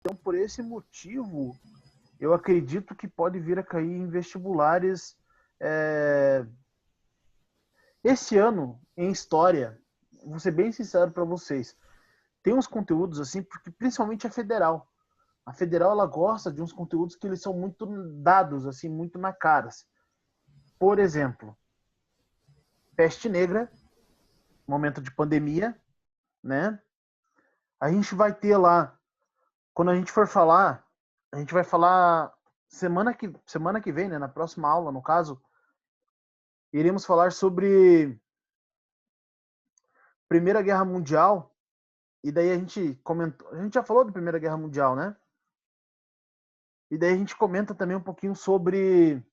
Então, por esse motivo, eu acredito que pode vir a cair em vestibulares. Esse ano, em história, vou ser bem sincero para vocês, tem uns conteúdos assim, porque principalmente a federal. A federal ela gosta de uns conteúdos que eles são muito dados, assim, muito na cara. Por exemplo, peste negra, momento de pandemia, né? A gente vai ter lá, quando a gente for falar, a gente vai falar semana que vem, né? Na próxima aula, no caso, iremos falar sobre Primeira Guerra Mundial. E daí a gente comentou, a gente já falou de Primeira Guerra Mundial, né? E daí a gente comenta também um pouquinho sobre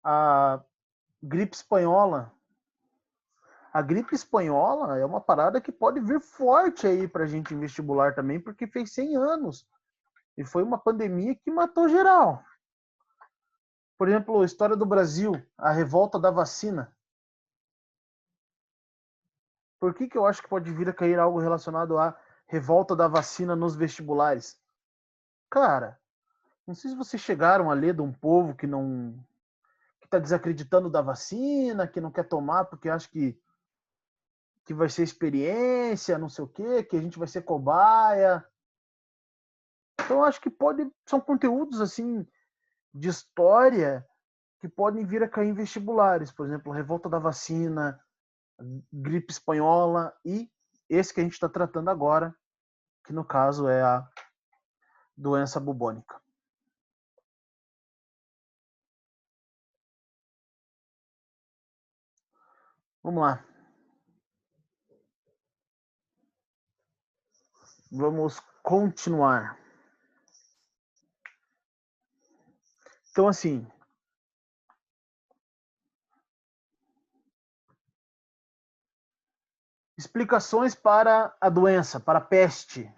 a gripe espanhola. A gripe espanhola é uma parada que pode vir forte aí pra gente em vestibular também, porque fez 100 anos. E foi uma pandemia que matou geral. Por exemplo, a história do Brasil, a revolta da vacina. Por que eu acho que pode vir a cair algo relacionado à revolta da vacina nos vestibulares? Cara, não sei se vocês chegaram a ler de um povo que não que está desacreditando da vacina, que não quer tomar porque acha que vai ser experiência, não sei o quê, que a gente vai ser cobaia. Então, eu acho que são conteúdos assim de história que podem vir a cair em vestibulares, por exemplo, revolta da vacina, gripe espanhola e esse que a gente está tratando agora, que no caso é a doença bubônica. Vamos lá. Vamos continuar. Então, assim, explicações para a doença, para a peste.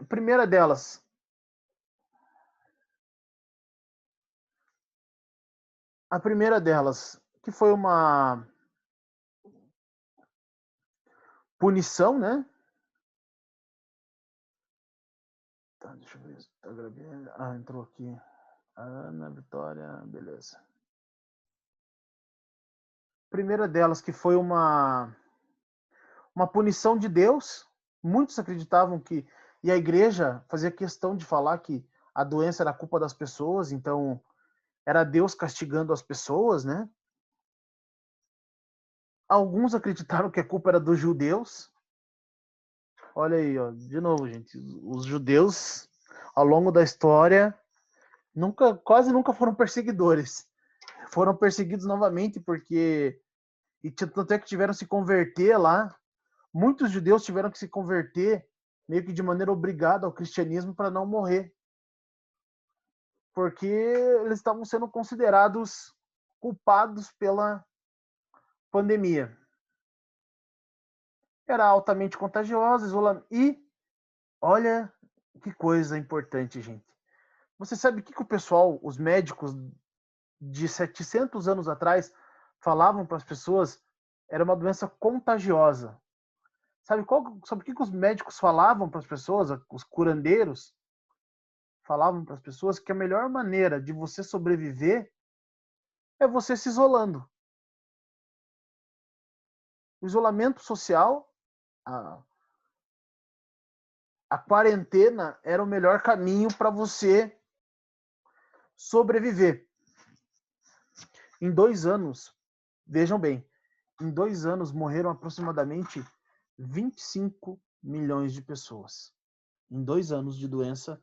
Primeira delas, a primeira delas, que foi uma punição, né? Tá, deixa eu ver. Tá gravando. Ah, entrou aqui. Ana Vitória, beleza. Primeira delas, que foi uma punição de Deus. Muitos acreditavam que. E a igreja fazia questão de falar que a doença era culpa das pessoas, então era Deus castigando as pessoas, né? Alguns acreditaram que a culpa era dos judeus. Olha aí, ó, de novo, gente, os judeus, ao longo da história, quase nunca foram perseguidores. Foram perseguidos novamente porque e tanto é que tiveram que se converter lá. Muitos judeus tiveram que se converter meio que de maneira obrigada ao cristianismo para não morrer, porque eles estavam sendo considerados culpados pela pandemia. Era altamente contagiosa, isolamento e olha que coisa importante, gente. Você sabe o que o pessoal, os médicos de 700 anos atrás falavam para as pessoas? Era uma doença contagiosa. Sabe o que os médicos falavam para as pessoas, os curandeiros falavam para as pessoas? Que a melhor maneira de você sobreviver é você se isolando. O isolamento social, a, a quarentena era o melhor caminho para você sobreviver. Em 2 anos, vejam bem, em 2 anos morreram aproximadamente 25 milhões de pessoas. Em 2 anos de doença,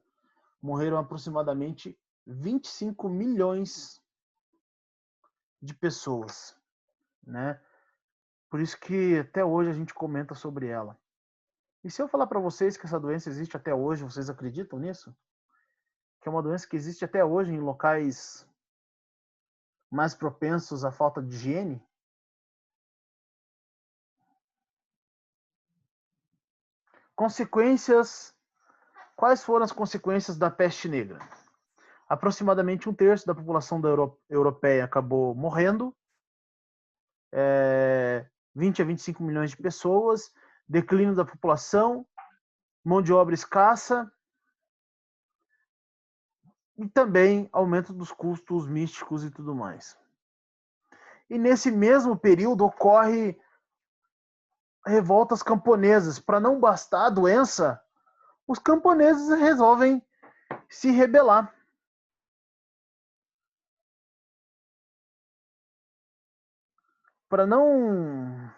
morreram aproximadamente 25 milhões de pessoas, né? Por isso que até hoje a gente comenta sobre ela. E se eu falar para vocês que essa doença existe até hoje, vocês acreditam nisso? Que é uma doença que existe até hoje em locais mais propensos à falta de higiene? Consequências. Quais foram as consequências da peste negra? Aproximadamente 1/3 da população europeia acabou morrendo, 20 a 25 milhões de pessoas, declínio da população, mão de obra escassa e também aumento dos custos místicos e tudo mais. E nesse mesmo período ocorre revoltas camponesas. Para não bastar a doença, os camponeses resolvem se rebelar. Para não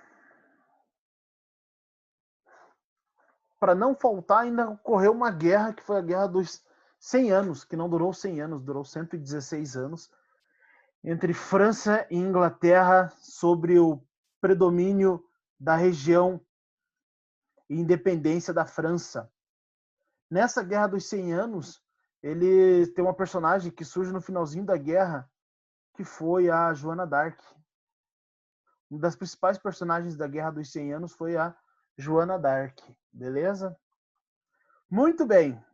faltar, ainda ocorreu uma guerra, que foi a Guerra dos 100 anos, que não durou 100 anos, durou 116 anos, entre França e Inglaterra sobre o predomínio da região e independência da França. Nessa Guerra dos 100 anos, ele tem uma personagem que surge no finalzinho da guerra, que foi a Joana d'Arc. Uma das principais personagens da Guerra dos 100 anos foi a Joana d'Arc, beleza? Muito bem.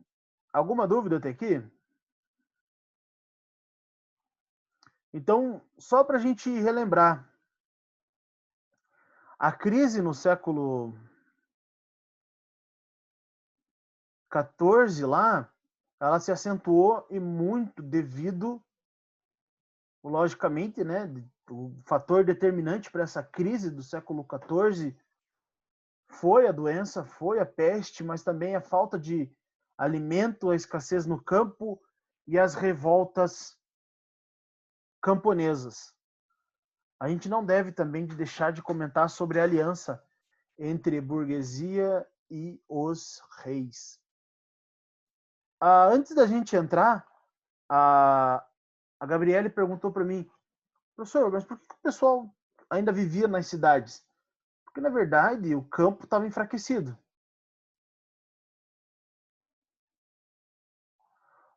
Alguma dúvida até aqui? Então, só para a gente relembrar, a crise no século XIV lá, ela se acentuou e muito devido, logicamente, né, o fator determinante para essa crise do século XIV foi a doença, foi a peste, mas também a falta de alimento, a escassez no campo e as revoltas camponesas. A gente não deve também deixar de comentar sobre a aliança entre burguesia e os reis. Antes da gente entrar, a Gabriele perguntou para mim, professor, mas por que o pessoal ainda vivia nas cidades? Porque, na verdade, o campo estava enfraquecido.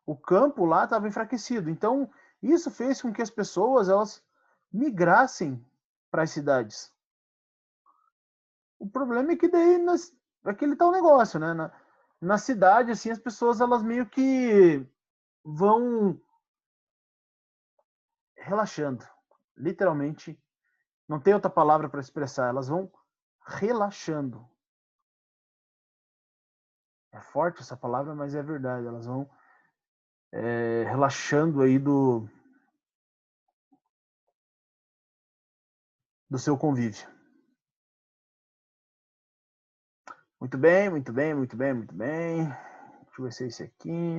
O campo lá estava enfraquecido. Então, isso fez com que as pessoas elas migrassem para as cidades. O problema é que daí aquele tal negócio, né? Na cidade, assim, as pessoas elas meio que vão relaxando. Literalmente, não tem outra palavra para expressar. Elas vão relaxando. É forte essa palavra, mas é verdade. Elas vão relaxando aí do seu convívio. Muito bem, muito bem, muito bem, muito bem. Deixa eu ver se é esse aqui.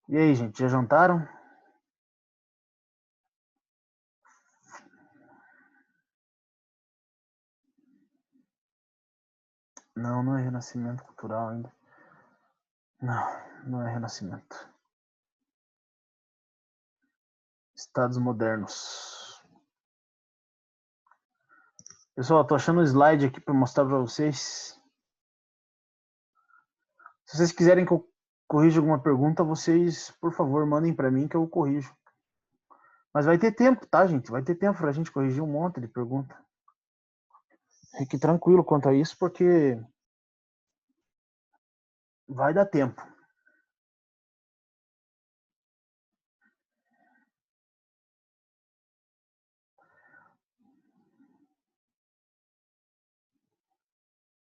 E aí, gente, já jantaram? Não, não é renascimento cultural ainda. Não, não é renascimento. Estados modernos. Pessoal, tô achando um slide aqui para mostrar para vocês. Se vocês quiserem que eu corrija alguma pergunta, vocês, por favor, mandem para mim que eu corrijo. Mas vai ter tempo, tá, gente? Vai ter tempo para a gente corrigir um monte de pergunta. Fique tranquilo quanto a isso, porque vai dar tempo.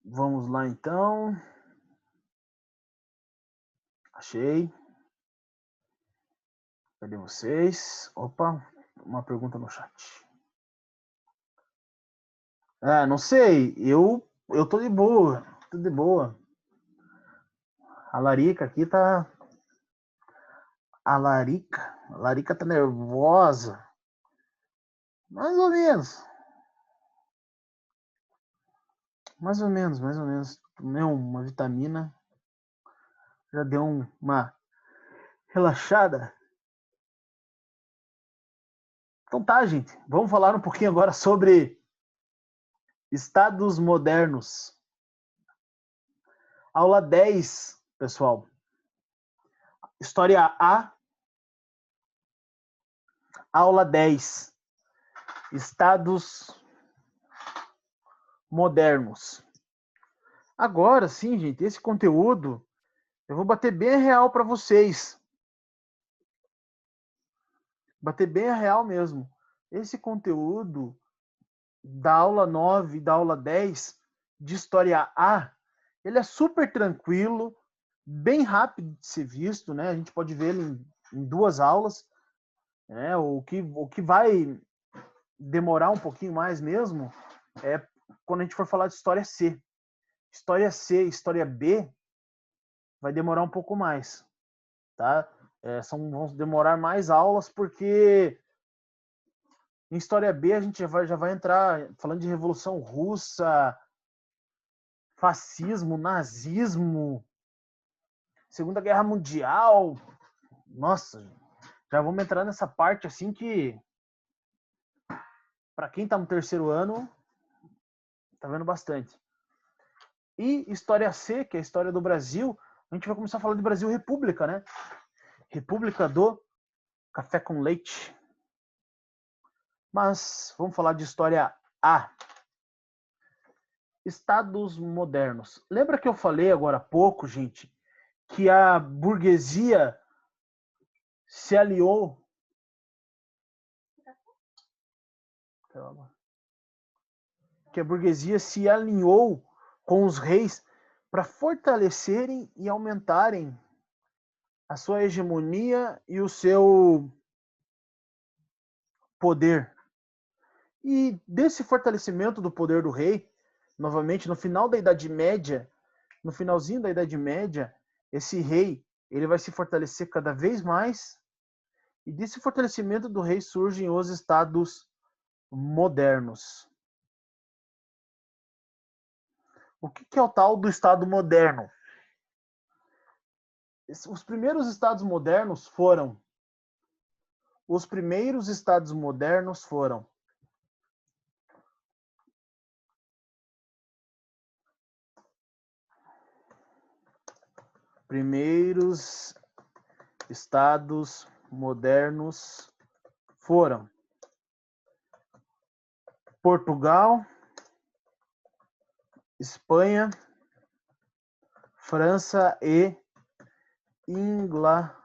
Vamos lá, então. Achei. Cadê vocês? Opa, uma pergunta no chat. Não sei. Eu tô de boa. Tô de boa. A Larica aqui tá... A Larica tá nervosa. Mais ou menos. Mais ou menos, mais ou menos. Tomei uma vitamina. Já deu uma relaxada. Então tá, gente. Vamos falar um pouquinho agora sobre estados modernos. Aula 10, pessoal. História A. Aula 10. Estados modernos. Agora sim, gente, esse conteúdo eu vou bater bem real para vocês. Bater bem a real mesmo. Esse conteúdo da aula 9 e da aula 10 de História A, ele é super tranquilo, bem rápido de ser visto, né? A gente pode ver ele em 2 aulas, né? O que vai demorar um pouquinho mais mesmo é quando a gente for falar de História C. História C, História B, vai demorar um pouco mais, tá? Vão demorar mais aulas, porque em História B a gente já vai entrar falando de Revolução Russa, fascismo, nazismo, Segunda Guerra Mundial. Nossa, já vamos entrar nessa parte assim que, para quem está no terceiro ano, tá vendo bastante. E História C, que é a história do Brasil, a gente vai começar a falar de Brasil República, né? República do Café com Leite. Mas vamos falar de História A. Estados modernos. Lembra que eu falei agora há pouco, gente, que a burguesia se aliou. Que a burguesia se alinhou com os reis para fortalecerem e aumentarem a sua hegemonia e o seu poder. E desse fortalecimento do poder do rei, novamente no final da Idade Média, no finalzinho da Idade Média, esse rei ele vai se fortalecer cada vez mais, e desse fortalecimento do rei surgem os estados modernos. O que é o tal do Estado moderno? Os primeiros estados modernos foram primeiros estados modernos foram Portugal, Espanha, França e Inglaterra.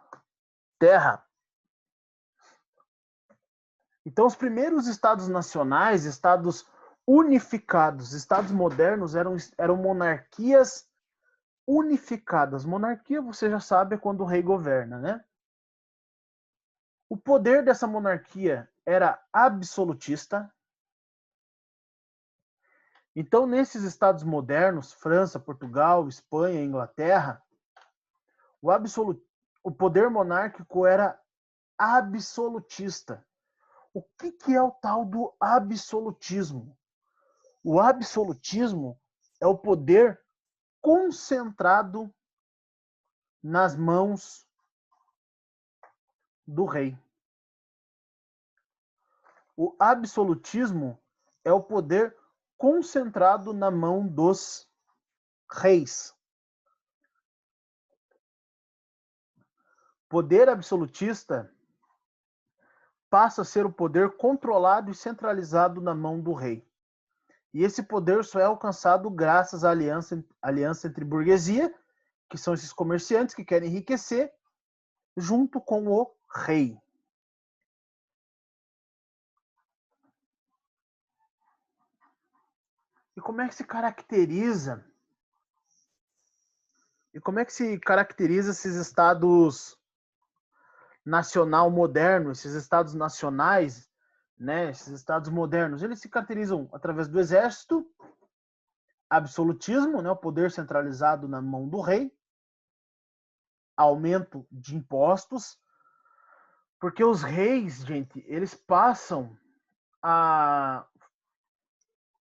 Então, os primeiros estados nacionais, estados unificados, estados modernos eram monarquias unificadas. Monarquia, você já sabe, é quando o rei governa, né? O poder dessa monarquia era absolutista. Então, nesses estados modernos, França, Portugal, Espanha, Inglaterra, o poder monárquico era absolutista. O que é o tal do absolutismo? O absolutismo é o poder concentrado nas mãos do rei. O absolutismo é o poder concentrado na mão dos reis. Poder absolutista passa a ser o poder controlado e centralizado na mão do rei. E esse poder só é alcançado graças à aliança entre burguesia, que são esses comerciantes que querem enriquecer, junto com o rei. E como é que se caracteriza? E como é que se caracteriza esses estados nacional modernos, esses estados nacionais, né, esses estados modernos? Eles se caracterizam através do exército, absolutismo, né, o poder centralizado na mão do rei, aumento de impostos, porque os reis, gente, eles passam a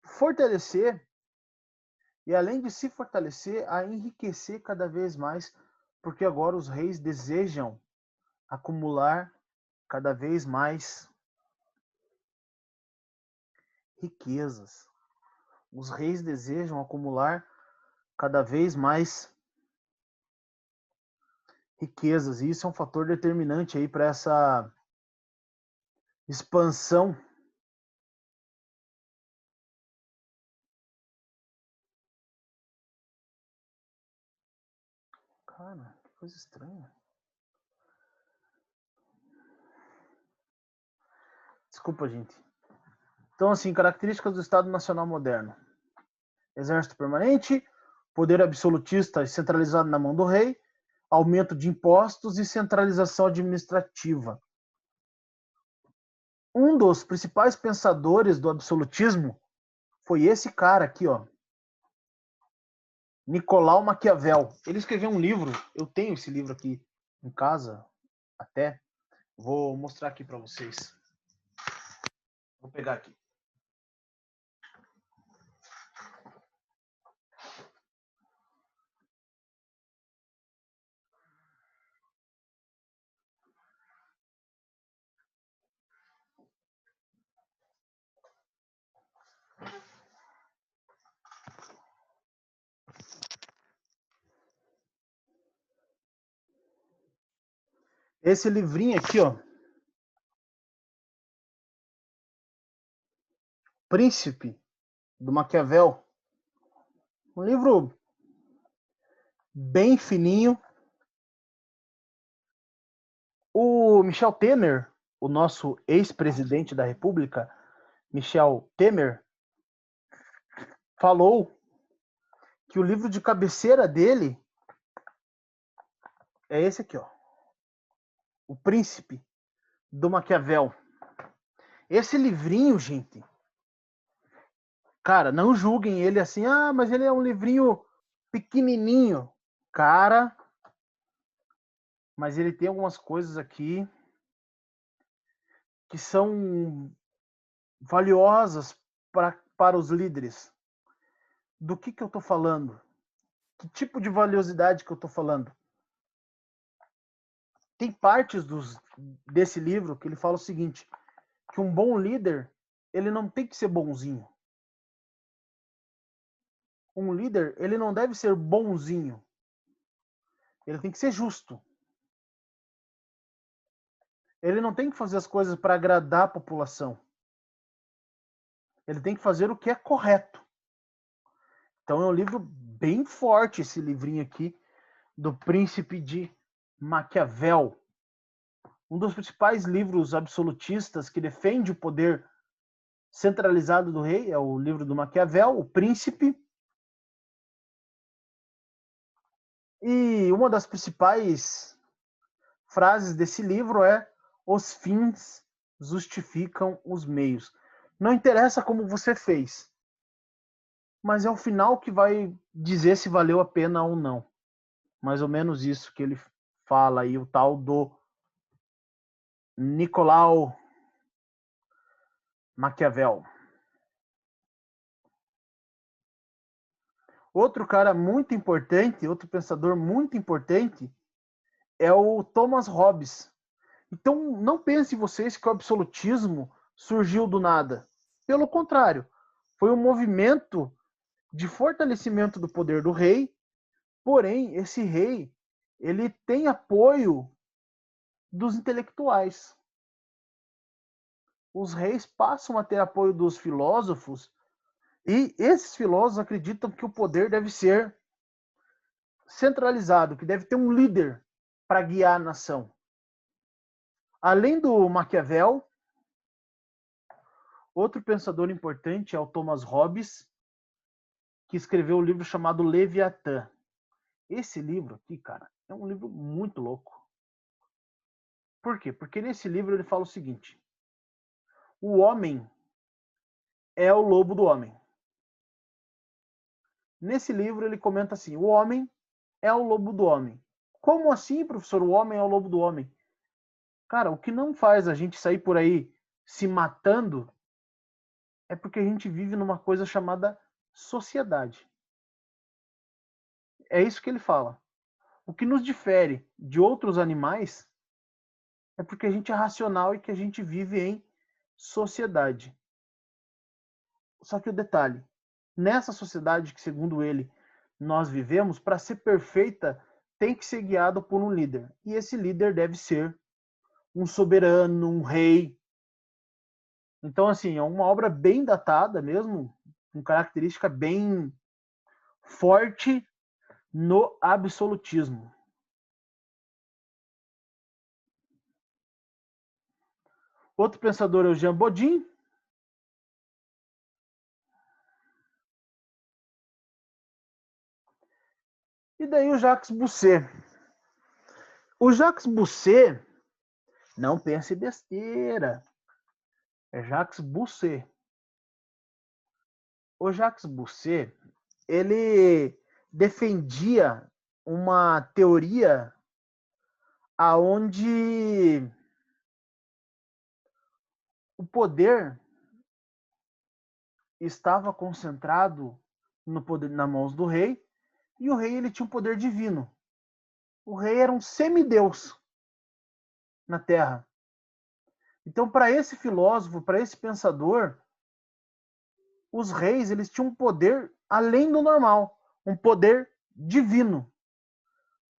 fortalecer e, além de se fortalecer, a enriquecer cada vez mais, porque agora os reis desejam acumular cada vez mais riquezas. Os reis desejam acumular cada vez mais riquezas, e isso é um fator determinante aí para essa expansão. Cara, que coisa estranha. Desculpa, gente. Então, assim, características do Estado Nacional moderno. Exército permanente, poder absolutista e centralizado na mão do rei, aumento de impostos e centralização administrativa. Um dos principais pensadores do absolutismo foi esse cara aqui, ó, Nicolau Maquiavel. Ele escreveu um livro, eu tenho esse livro aqui em casa, até. Vou mostrar aqui para vocês. Vou pegar aqui. Esse livrinho aqui, ó, Príncipe, do Maquiavel. Um livro bem fininho. O Michel Temer, o nosso ex-presidente da República, Michel Temer, falou que o livro de cabeceira dele é esse aqui, ó. O Príncipe, do Maquiavel. Esse livrinho, gente, cara, não julguem ele assim, ah, mas ele é um livrinho pequenininho. Cara, mas ele tem algumas coisas aqui que são valiosas para os líderes. Do que eu estou falando? Que tipo de valiosidade que eu estou falando? Tem partes desse livro que ele fala o seguinte, que um bom líder, ele não tem que ser bonzinho. Um líder, ele não deve ser bonzinho. Ele tem que ser justo. Ele não tem que fazer as coisas para agradar a população. Ele tem que fazer o que é correto. Então é um livro bem forte, esse livrinho aqui, do Príncipe de Maquiavel. Um dos principais livros absolutistas que defende o poder centralizado do rei é o livro do Maquiavel, O Príncipe. E uma das principais frases desse livro é: os fins justificam os meios. Não interessa como você fez, mas é o final que vai dizer se valeu a pena ou não. Mais ou menos isso que ele fala aí, o tal do Nicolau Maquiavel. Outro cara muito importante, outro pensador muito importante, é o Thomas Hobbes. Então, não pensem vocês que o absolutismo surgiu do nada. Pelo contrário, foi um movimento de fortalecimento do poder do rei, porém, esse rei, ele tem apoio dos intelectuais. Os reis passam a ter apoio dos filósofos, e esses filósofos acreditam que o poder deve ser centralizado, que deve ter um líder para guiar a nação. Além do Maquiavel, outro pensador importante é o Thomas Hobbes, que escreveu um livro chamado Leviatã. Esse livro aqui, cara, é um livro muito louco. Por quê? Porque nesse livro ele fala o seguinte: o homem é o lobo do homem. Nesse livro ele comenta assim: o homem é o lobo do homem. Como assim, professor? O homem é o lobo do homem? Cara, o que não faz a gente sair por aí se matando é porque a gente vive numa coisa chamada sociedade. É isso que ele fala. O que nos difere de outros animais é porque a gente é racional e que a gente vive em sociedade. Só que o detalhe, nessa sociedade que, segundo ele, nós vivemos, para ser perfeita, tem que ser guiado por um líder. E esse líder deve ser um soberano, um rei. Então, assim, é uma obra bem datada mesmo, com característica bem forte no absolutismo. Outro pensador é o Jean Bodin. E daí o Jacques Bossuet. O Jacques Bossuet, não pense besteira, é Jacques Bossuet. O Jacques Bossuet, ele defendia uma teoria aonde o poder estava concentrado no poder, nas mãos do rei, e o rei ele tinha um poder divino. O rei era um semideus na Terra. Então, para esse filósofo, para esse pensador, os reis eles tinham um poder além do normal, um poder divino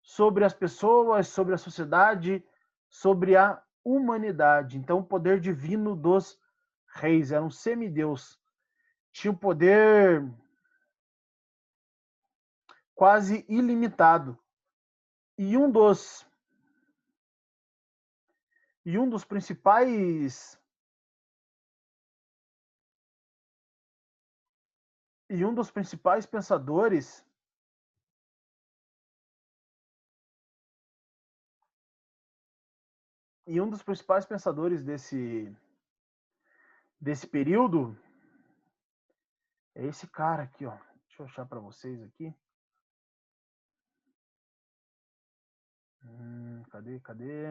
sobre as pessoas, sobre a sociedade, sobre a humanidade. Então, o poder divino dos reis era um semideus. Tinha um poder quase ilimitado. E um dos principais pensadores desse período é esse cara aqui, ó. Deixa eu achar para vocês aqui. Cadê?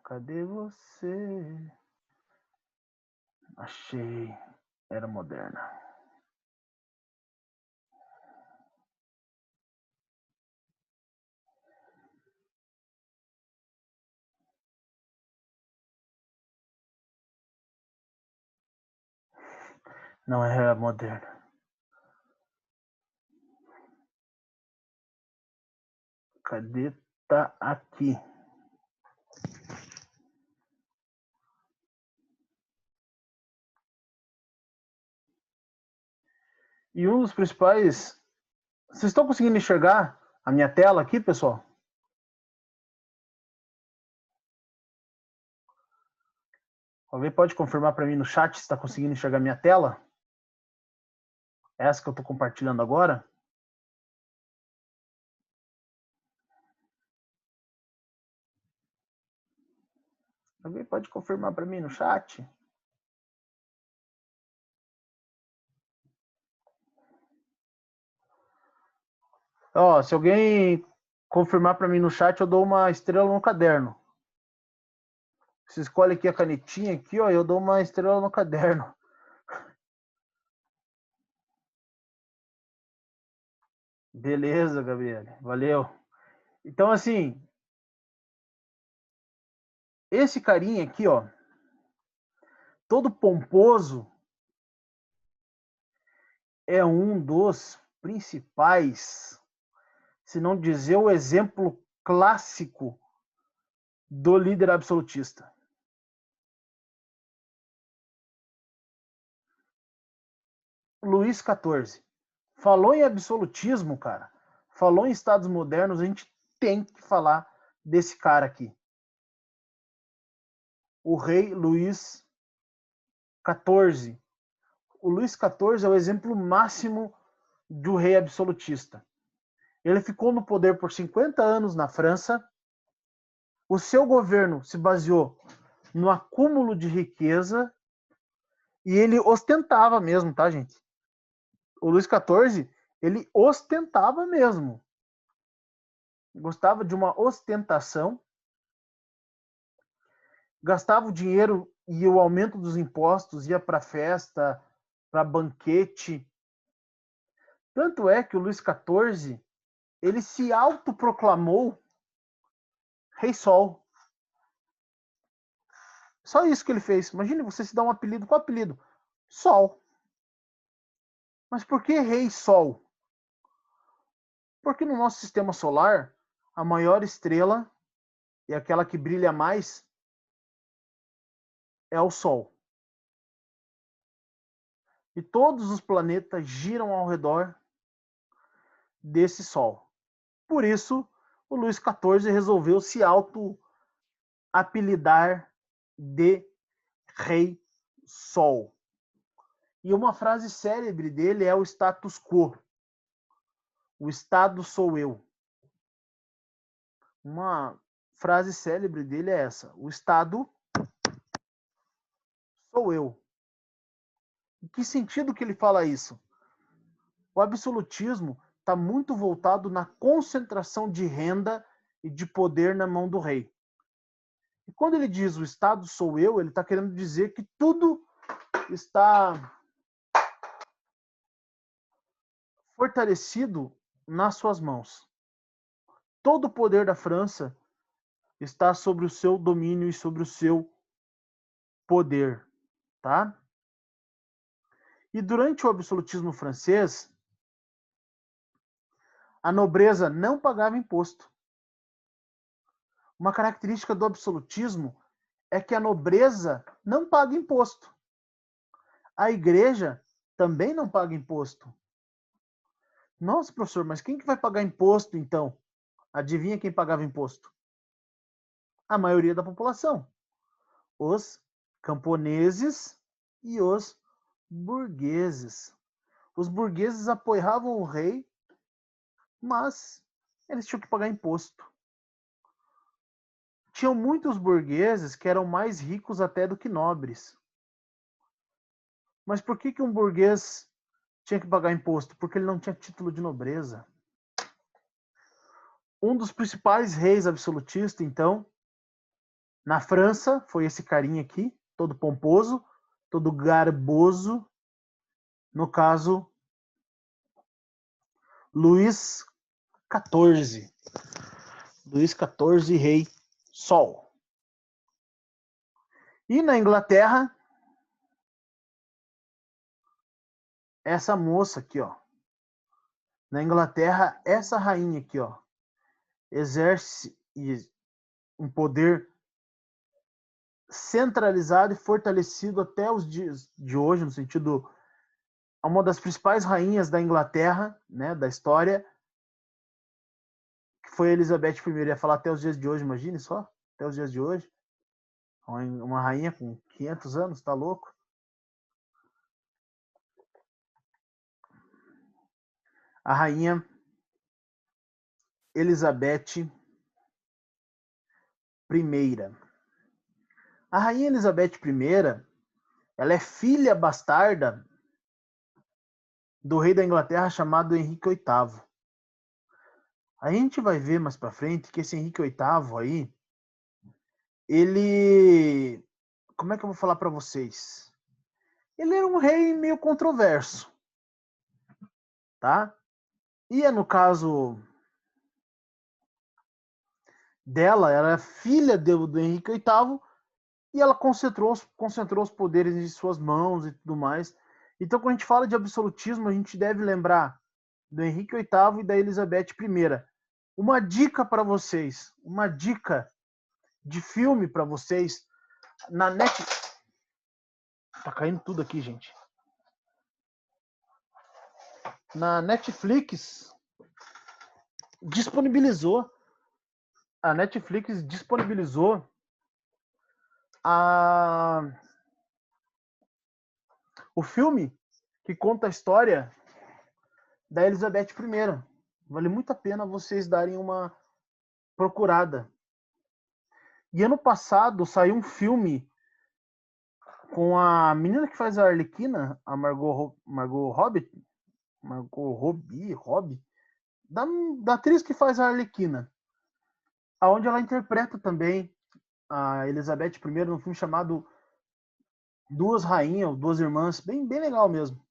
Cadê você? Achei. Era moderna. Não era moderna. Cadê? Tá aqui. E um dos principais. Vocês estão conseguindo enxergar a minha tela aqui, pessoal? Alguém pode confirmar para mim no chat se está conseguindo enxergar a minha tela? Essa que eu estou compartilhando agora? Alguém pode confirmar para mim no chat? Ó, se alguém confirmar para mim no chat, eu dou uma estrela no caderno. Você escolhe aqui a canetinha aqui, ó, eu dou uma estrela no caderno. Beleza, Gabriele. Valeu. Então, assim, esse carinha aqui, ó, todo pomposo, é um dos principais, se não dizer o exemplo clássico do líder absolutista. Luís XIV. Falou em absolutismo, cara. Falou em estados modernos, a gente tem que falar desse cara aqui. O rei Luís XIV. O Luís XIV é o exemplo máximo do rei absolutista. Ele ficou no poder por 50 anos na França. O seu governo se baseou no acúmulo de riqueza e ele ostentava mesmo, tá, gente? O Luís XIV, ele ostentava mesmo. Gostava de uma ostentação. Gastava o dinheiro e o aumento dos impostos ia para festa, para banquete. Tanto é que o Luís XIV, ele se autoproclamou Rei Sol. Só isso que ele fez. Imagine você se dar um apelido. Qual apelido? Sol. Mas por que Rei Sol? Porque no nosso sistema solar, a maior estrela e aquela que brilha mais é o Sol. E todos os planetas giram ao redor desse Sol. Por isso, o Luís XIV resolveu se auto-apelidar de Rei Sol. E uma frase célebre dele é o status quo. O Estado sou eu. Uma frase célebre dele é essa: o Estado sou eu. Em que sentido que ele fala isso? O absolutismo está muito voltado na concentração de renda e de poder na mão do rei. E quando ele diz o Estado sou eu, ele está querendo dizer que tudo está fortalecido nas suas mãos. Todo o poder da França está sobre o seu domínio e sobre o seu poder, tá? E durante o absolutismo francês, a nobreza não pagava imposto. Uma característica do absolutismo é que a nobreza não paga imposto. A igreja também não paga imposto. Nossa, professor, mas quem que vai pagar imposto então? Adivinha quem pagava imposto? A maioria da população. Os camponeses e os burgueses. Os burgueses apoiavam o rei, mas eles tinham que pagar imposto. Tinham muitos burgueses que eram mais ricos até do que nobres. Mas por que um burguês tinha que pagar imposto? Porque ele não tinha título de nobreza. Um dos principais reis absolutistas, então, na França, foi esse carinha aqui, todo pomposo, todo garboso. No caso, Luís XIV. Luís XIV, rei Sol. E na Inglaterra, essa moça aqui, ó. Na Inglaterra, essa rainha aqui, ó, exerce um poder centralizado e fortalecido até os dias de hoje, no sentido, uma das principais rainhas da Inglaterra, né, da história, que foi Elizabeth I, ia falar até os dias de hoje, imagine só, até os dias de hoje, uma rainha com 500 anos, tá louco? A rainha Elizabeth I. A rainha Elizabeth I, ela é filha bastarda do rei da Inglaterra chamado Henrique VIII. A gente vai ver mais para frente que esse Henrique VIII aí, ele, como é que eu vou falar para vocês? Ele era um rei meio controverso, tá? E no caso dela, ela é filha do Henrique VIII e ela concentrou os poderes em suas mãos e tudo mais. Então, quando a gente fala de absolutismo, a gente deve lembrar do Henrique VIII e da Elizabeth I. Uma dica para vocês, uma dica de filme para vocês na net. Tá caindo tudo aqui, gente. Na Netflix disponibilizou, a Netflix disponibilizou o filme que conta a história da Elizabeth I. Vale muito a pena vocês darem uma procurada. E ano passado saiu um filme com a menina que faz a Arlequina, a Margot Robbie, da atriz que faz a Arlequina, aonde ela interpreta também a Elizabeth I num filme chamado Duas Rainhas, ou Duas Irmãs, bem legal mesmo.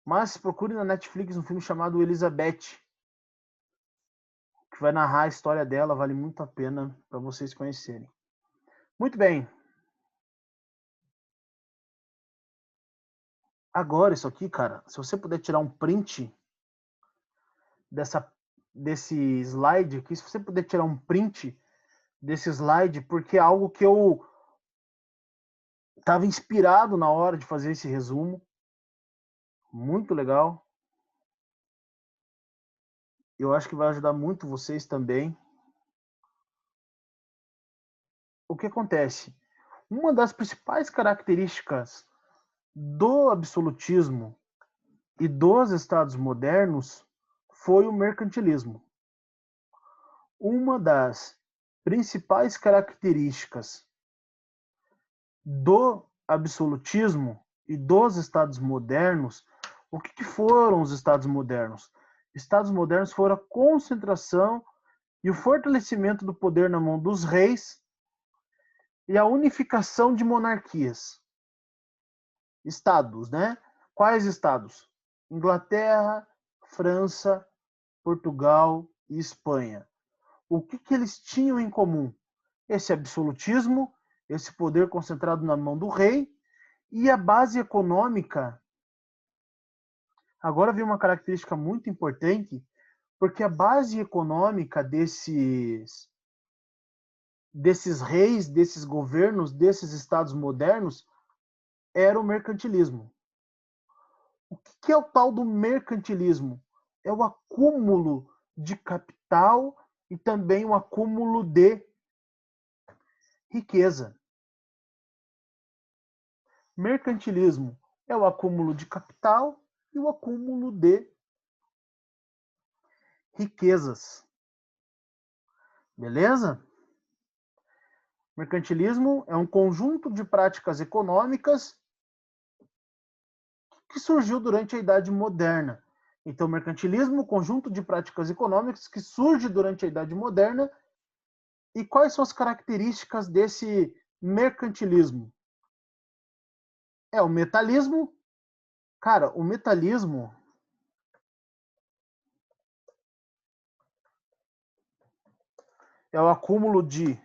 Mas procure na Netflix um filme chamado Elizabeth, que vai narrar a história dela, vale muito a pena para vocês conhecerem. Muito bem. Agora, isso aqui, cara, se você puder tirar um print desse slide aqui, se você puder tirar um print desse slide, porque é algo que eu estava inspirado na hora de fazer esse resumo. Muito legal. Eu acho que vai ajudar muito vocês também. O que acontece? Uma das principais características do absolutismo e dos estados modernos foi o mercantilismo. Uma das principais características do absolutismo e dos estados modernos, o que foram os estados modernos? Estados modernos foram a concentração e o fortalecimento do poder na mão dos reis e a unificação de monarquias. Estados, né? Quais estados? Inglaterra, França, Portugal e Espanha. O que eles tinham em comum? Esse absolutismo, esse poder concentrado na mão do rei e a base econômica. Agora vem uma característica muito importante, porque a base econômica desses reis, desses governos, desses estados modernos, era o mercantilismo. O que é o tal do mercantilismo? É o acúmulo de capital e também o acúmulo de riqueza. Mercantilismo é o acúmulo de capital e o acúmulo de riquezas. Beleza? Mercantilismo é um conjunto de práticas econômicas que surgiu durante a Idade Moderna. Então, mercantilismo, conjunto de práticas econômicas que surge durante a Idade Moderna. E quais são as características desse mercantilismo? É o metalismo. Cara, o metalismo é o acúmulo de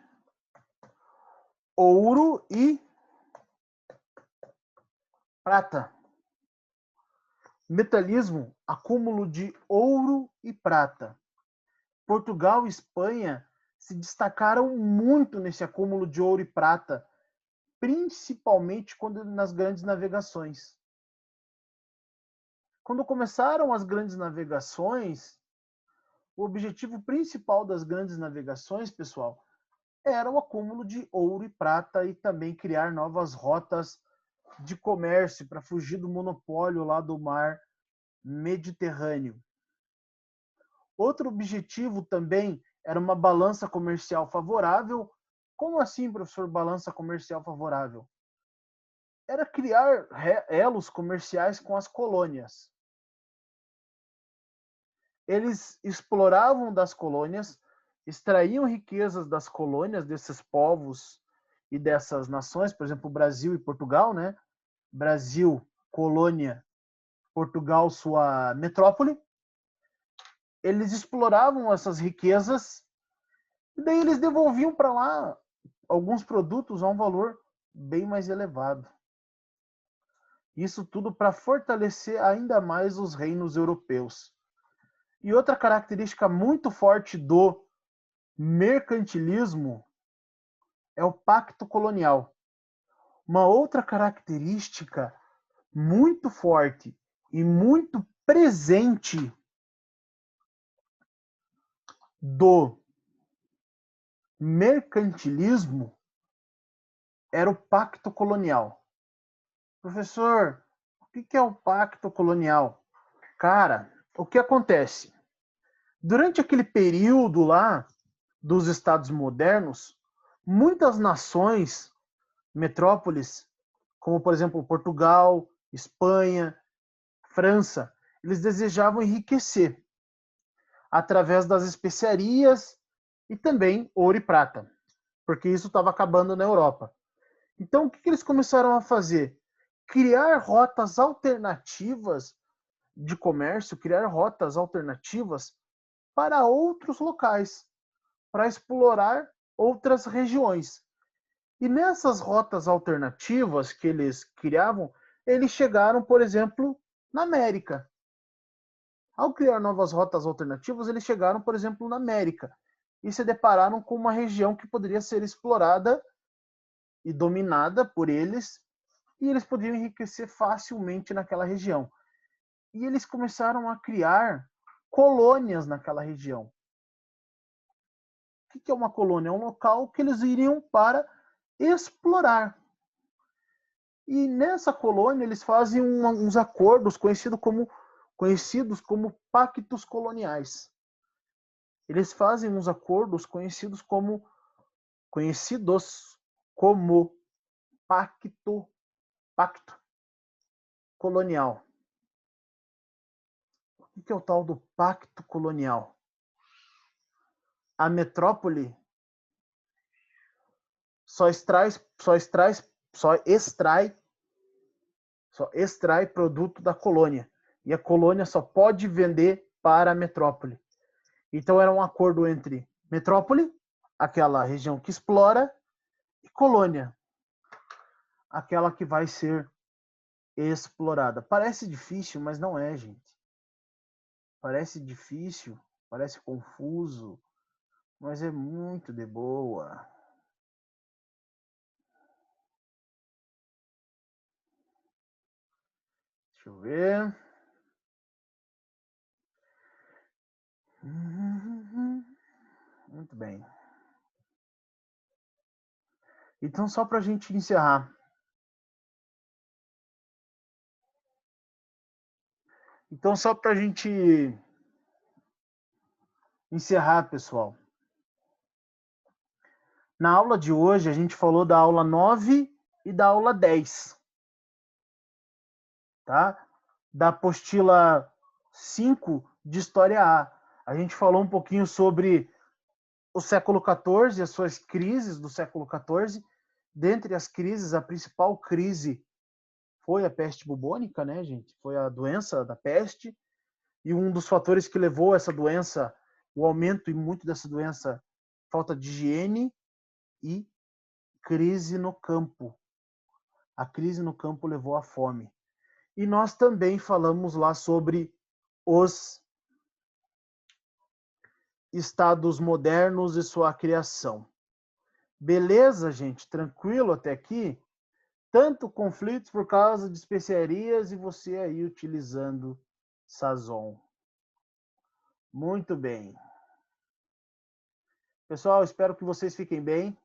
ouro e prata. Metalismo, acúmulo de ouro e prata. Portugal e Espanha se destacaram muito nesse acúmulo de ouro e prata, principalmente quando nas grandes navegações. Quando começaram as grandes navegações, o objetivo principal das grandes navegações, pessoal, era o acúmulo de ouro e prata e também criar novas rotas de comércio para fugir do monopólio lá do mar Mediterrâneo. Outro objetivo também era uma balança comercial favorável. Como assim, professor, balança comercial favorável? Era criar elos comerciais com as colônias. Eles exploravam das colônias, extraíam riquezas das colônias, desses povos e dessas nações, por exemplo, Brasil e Portugal, né? Brasil, colônia, Portugal, sua metrópole. Eles exploravam essas riquezas e daí eles devolviam para lá alguns produtos a um valor bem mais elevado. Isso tudo para fortalecer ainda mais os reinos europeus. E outra característica muito forte do mercantilismo é o pacto colonial. Uma outra característica muito forte e muito presente do mercantilismo era o pacto colonial. Professor, o que é o pacto colonial? Cara, o que acontece? Durante aquele período lá dos estados modernos, muitas nações, metrópoles, como por exemplo Portugal, Espanha, França, eles desejavam enriquecer através das especiarias e também ouro e prata, porque isso estava acabando na Europa. Então, o que eles começaram a fazer? Criar rotas alternativas de comércio, criar rotas alternativas para outros locais, para explorar outras regiões. E nessas rotas alternativas que eles criavam, eles chegaram, por exemplo, na América. Ao criar novas rotas alternativas, eles chegaram, por exemplo, na América e se depararam com uma região que poderia ser explorada e dominada por eles, e eles podiam enriquecer facilmente naquela região. E eles começaram a criar colônias naquela região. O que é uma colônia? É um local que eles iriam para explorar. E nessa colônia eles fazem uns acordos conhecidos como pactos coloniais. Eles fazem uns acordos conhecidos como pacto colonial. O que é o tal do pacto colonial? A metrópole só extrai produto da colônia. E a colônia só pode vender para a metrópole. Então era um acordo entre metrópole, aquela região que explora, e colônia, aquela que vai ser explorada. Parece difícil, mas não é, gente. Parece difícil, parece confuso, mas é muito de boa. Deixa eu ver. Muito bem. Então, só para a gente encerrar. Então, só para a gente encerrar, pessoal. Na aula de hoje, a gente falou da aula 9 e da aula 10. Tá? Da apostila 5 de História A. A gente falou um pouquinho sobre o século XIV e as suas crises do século XIV. Dentre as crises, a principal crise foi a peste bubônica, né, gente? Foi a doença da peste. E um dos fatores que levou essa doença, o aumento e muito dessa doença, falta de higiene e crise no campo. A crise no campo levou à fome. E nós também falamos lá sobre os estados modernos e sua criação. Beleza, gente? Tranquilo até aqui? Tanto conflitos por causa de especiarias e você aí utilizando Sazon. Muito bem. Pessoal, espero que vocês fiquem bem.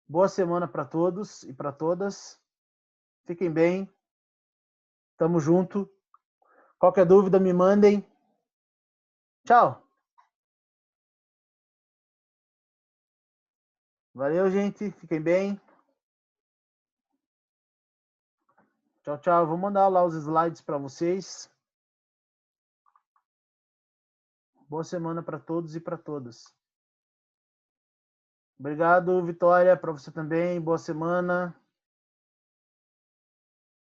Boa semana para todos e para todas. Fiquem bem. Tamo junto. Qualquer dúvida, me mandem. Tchau. Valeu, gente. Fiquem bem. Tchau, tchau. Vou mandar lá os slides para vocês. Boa semana para todos e para todas. Obrigado, Vitória, para você também. Boa semana.